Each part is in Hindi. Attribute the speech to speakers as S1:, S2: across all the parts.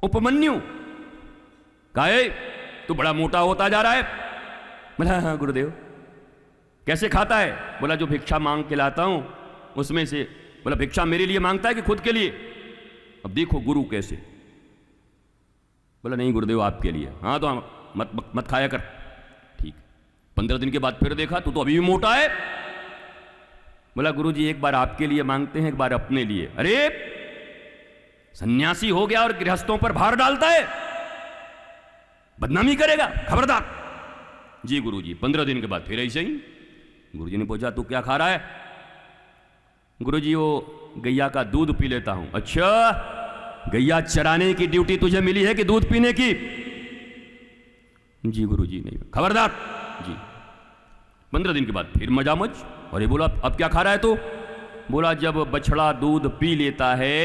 S1: उपमन्यु कहे तू बड़ा मोटा होता जा रहा है। बोला हाँ गुरुदेव। कैसे खाता है? बोला जो भिक्षा मांग के लाता हूं उसमें से। बोला भिक्षा मेरे लिए मांगता है कि खुद के लिए? अब देखो गुरु कैसे। बोला नहीं गुरुदेव आपके लिए। हाँ तो मत खाया कर। ठीक। 15 दिन के बाद फिर देखा तू तो अभी भी मोटा है। बोला गुरुजी एक बार आपके लिए मांगते हैं एक बार अपने लिए। अरे सन्यासी हो गया और गृहस्थों पर भार डालता है, बदनामी करेगा, खबरदार। जी गुरुजी। 15 दिन के बाद फिर ऐसे ही। गुरुजी ने पूछा तू क्या खा रहा है? गुरुजी वो गैया का दूध पी लेता हूं। अच्छा गैया चराने की ड्यूटी तुझे मिली है कि दूध पीने की? जी गुरुजी नहीं। खबरदार। जी। 15 दिन के बाद फिर मजामज। अरे बोला अब क्या खा रहा है तू? बोला जब बछड़ा दूध पी लेता है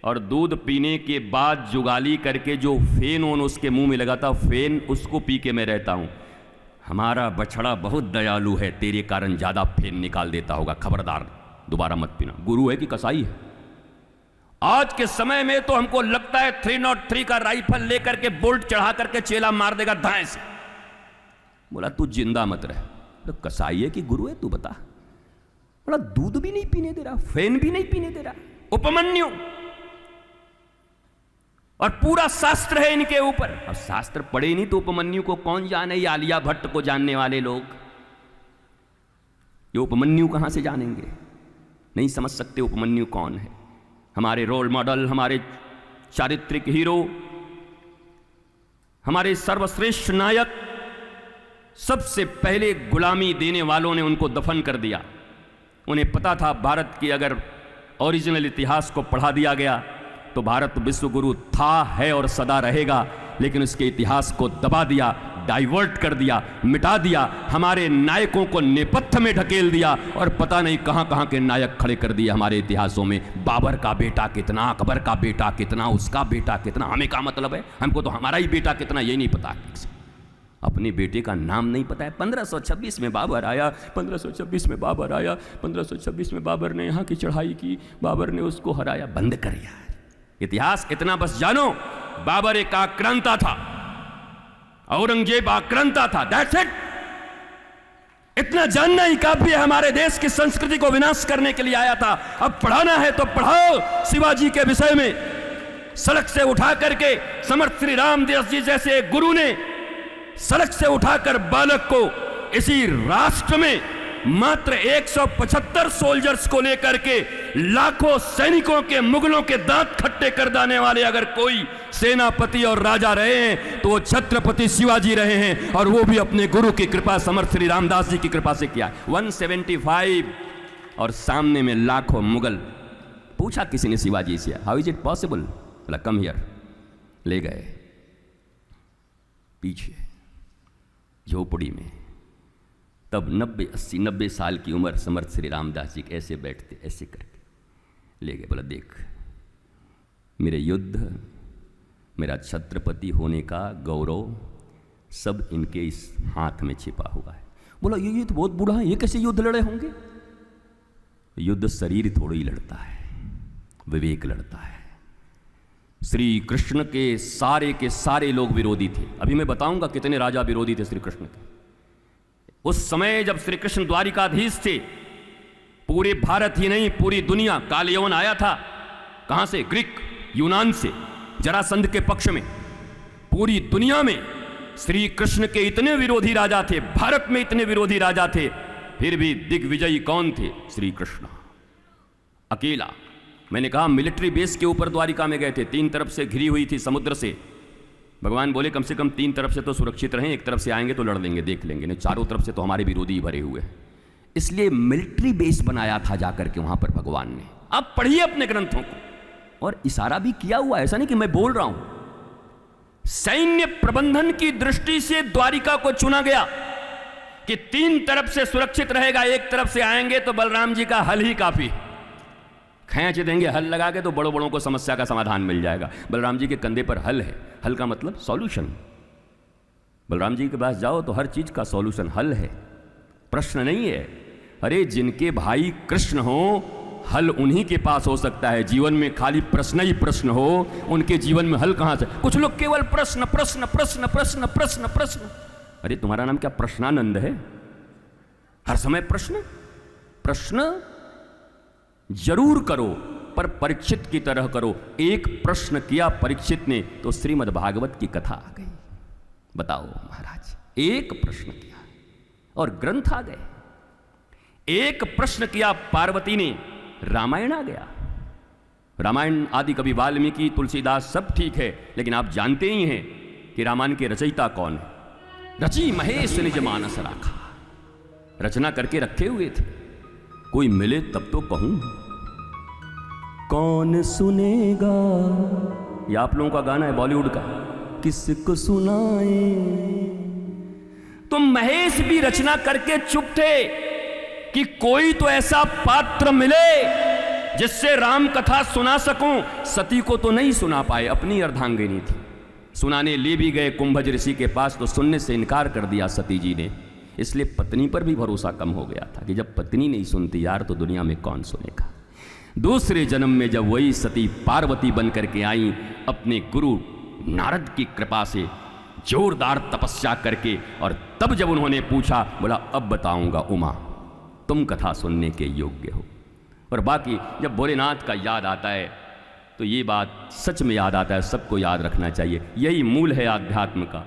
S1: और दूध पीने के बाद जुगाली करके जो फेन ओन उसके मुंह में लगाता फेन उसको पी के मैं रहता हूं। हमारा बछड़ा बहुत दयालु है, तेरे कारण ज्यादा फेन निकाल देता होगा, खबरदार दोबारा मत पीना। गुरु है कि कसाई है? आज के समय में तो हमको लगता है 303 का राइफल लेकर के बोल्ट चढ़ा करके चेला मार देगा दाएं से। बोला तू जिंदा मत रह। तो कसाई है कि गुरु है तू बता। बोला दूध भी नहीं पीने दे रहा, फेन भी नहीं पीने दे रहा। उपमन्यु। और पूरा शास्त्र है इनके ऊपर। अब शास्त्र पढ़े नहीं तो उपमन्यु को कौन जाने? ये आलिया भट्ट को जानने वाले लोग ये उपमन्यु कहां से जानेंगे? नहीं समझ सकते उपमन्यु कौन है। हमारे रोल मॉडल, हमारे चारित्रिक हीरो, हमारे सर्वश्रेष्ठ नायक, सबसे पहले गुलामी देने वालों ने उनको दफन कर दिया। उन्हें पता था भारत की अगर ओरिजिनल इतिहास को पढ़ा दिया गया तो भारत विश्वगुरु था, है और सदा रहेगा, लेकिन उसके इतिहास को दबा दिया, डाइवर्ट कर दिया, मिटा दिया। हमारे नायकों को नेपथ्य में ढकेल दिया और पता नहीं कहां कहां के नायक खड़े कर दिए हमारे इतिहासों में। बाबर का बेटा कितना, अकबर का बेटा कितना, उसका बेटा कितना। हमें क्या मतलब है? हमको तो हमारा ही बेटा कितना ये नहीं पता। अपने बेटे का नाम नहीं पता है। 1526 में बाबर आया, 1526 में बाबर आया, 1526 में बाबर ने यहाँ की चढ़ाई की, बाबर ने उसको हराया। बंद कर यार इतिहास। इतना बस जानो बाबर एक आक्रांता था, औरंगजेब आक्रांता था। That's it. इतना जानना ही काफी है। हमारे देश की संस्कृति को विनाश करने के लिए आया था। अब पढ़ाना है तो पढ़ाओ शिवाजी के विषय में। सड़क से उठा करके समर्थ श्री रामदास जी जैसे एक गुरु ने सड़क से उठाकर बालक को इसी राष्ट्र में मात्र 175 सोल्जर्स को लेकर के लाखों सैनिकों के, मुगलों के दांत खट्टे कर देने वाले अगर कोई सेनापति और राजा रहे हैं तो वो छत्रपति शिवाजी रहे हैं। और वो भी अपने गुरु की कृपा, समर्थ श्री रामदास जी की कृपा से किया। 175 और सामने में लाखों मुगल। पूछा किसी ने शिवाजी से हाउ इज इट पॉसिबल? बोला कम हियर। ले गए पीछे झोपड़ी में। तब 90 साल की उम्र समर्थ श्री रामदास जी ऐसे बैठते, ऐसे करके ले गए। बोला देख मेरे युद्ध, मेरा छत्रपति होने का गौरव सब इनके इस हाथ में छिपा हुआ है। बोला ये तो बहुत बूढ़ा है, ये कैसे युद्ध लड़े होंगे? युद्ध शरीर थोड़ी लड़ता है, विवेक लड़ता है। श्री कृष्ण के सारे लोग विरोधी थे। अभी मैं बताऊंगा कितने राजा विरोधी थे श्री कृष्ण के। उस समय जब श्री कृष्ण द्वारिकाधीश थे, पूरे भारत ही नहीं पूरी दुनिया, कालयवन आया था। कहां से? ग्रीक, यूनान से, जरासंध के पक्ष में। पूरी दुनिया में श्री कृष्ण के इतने विरोधी राजा थे, भारत में इतने विरोधी राजा थे, फिर भी दिग्विजयी कौन थे? श्री कृष्ण अकेला। मैंने कहा मिलिट्री बेस के ऊपर द्वारिका में गए थे, 3 तरफ से घिरी हुई थी समुद्र से। भगवान बोले कम से कम 3 तरफ से तो सुरक्षित रहें, एक तरफ से आएंगे तो लड़ लेंगे, देख लेंगे, नहीं चारों तरफ से तो हमारे विरोधी भरे हुए हैं। इसलिए मिलिट्री बेस बनाया था जाकर के वहां पर भगवान ने। अब पढ़िए अपने ग्रंथों को। और इशारा भी किया हुआ, ऐसा नहीं कि मैं बोल रहा हूं। सैन्य प्रबंधन की दृष्टि से द्वारिका को चुना गया कि 3 तरफ से सुरक्षित रहेगा, एक तरफ से आएंगे तो बलराम जी का हल ही काफी। खींच देंगे हल लगा के तो बड़ों बड़ों को समस्या का समाधान मिल जाएगा। बलराम जी के कंधे पर हल है। हल का मतलब सॉल्यूशन। बलराम जी के पास जाओ तो हर चीज का सॉल्यूशन हल है, प्रश्न नहीं है। अरे जिनके भाई कृष्ण हो, हल उन्हीं के पास हो सकता है। जीवन में खाली प्रश्न ही प्रश्न हो, उनके जीवन में हल कहाँ से? कुछ लोग केवल प्रश्न प्रश्न प्रश्न प्रश्न प्रश्न प्रश्न। अरे तुम्हारा नाम क्या प्रश्नानंद है? हर समय प्रश्न प्रश्न जरूर करो, पर परीक्षित की तरह करो। एक प्रश्न किया परीक्षित ने तो श्रीमद् भागवत की कथा आ गई। बताओ महाराज, एक प्रश्न किया और ग्रंथ आ गए। एक प्रश्न किया पार्वती ने, रामायण आ गया। रामायण आदि कवि वाल्मीकि, तुलसीदास सब ठीक है, लेकिन आप जानते ही हैं कि रामायण के रचयिता कौन है? रची महेश निज मानस राखा, रचना करके रखे हुए थे। कोई मिले तब तो कहूं, कौन सुनेगा? ये आप लोगों का गाना है बॉलीवुड का, किसको सुनाए। तो महेश भी रचना करके चुप थे कि कोई तो ऐसा पात्र मिले जिससे राम कथा सुना सकूं। सती को तो नहीं सुना पाए, अपनी अर्धांगिनी थी। सुनाने ले भी गए कुंभज ऋषि के पास तो सुनने से इनकार कर दिया सती जी ने। इसलिए पत्नी पर भी भरोसा कम हो गया था कि जब पत्नी नहीं सुनती यार तो दुनिया में कौन सुनेगा। दूसरे जन्म में जब वही सती पार्वती बन करके आई, अपने गुरु नारद की कृपा से जोरदार तपस्या करके, और तब जब उन्होंने पूछा, बोला अब बताऊंगा उमा, तुम कथा सुनने के योग्य हो। और बाकी जब भोलेनाथ का याद आता है तो ये बात सच में याद आता है, सबको याद रखना चाहिए। यही मूल है आध्यात्म का।